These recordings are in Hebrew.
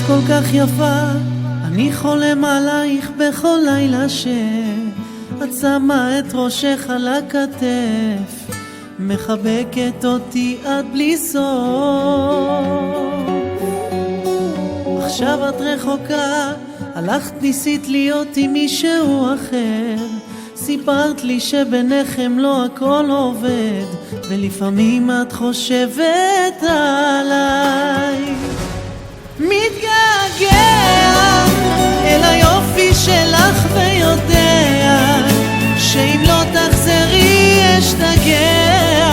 כל כך יפה, אני חולם עלייך בכל לילה שאת שמה את ראשך על הכתף, מחבקת אותי עד בלי סוף. עכשיו את רחוקה, הלכת ניסית להיות עם מישהו אחר, סיפרת לי שביניכם לא הכל עובד, ולפעמים את חושבת עליי. מתגעגע אל היופי שלך ויודע שאם לא תחזרי אשתגע,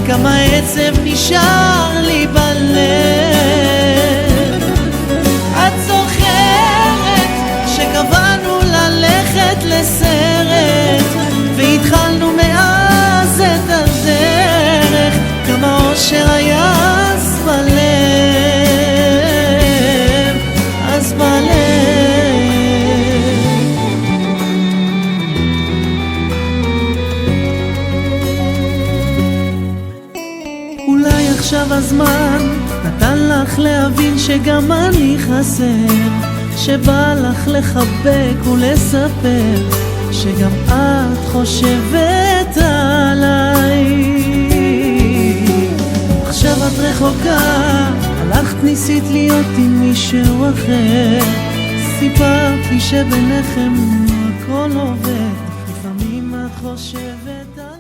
כמה עצב נשאר לי בלב. את זוכרת שקבענו ללכת לסרט והתחלנו מאז את הדרך, כמה אושר היה אז בלב, אז בלב. אולי עכשיו הזמן נתן לך להבין שגם אני חסר, שבא לך לחבק ולספר שגם את חושבת עליי. עכשיו את רחוקה, הלכת ניסית להיות עם מישהו אחר, סיפרת לי שביניכם הכל עובד, לפעמים את חושבת עליי.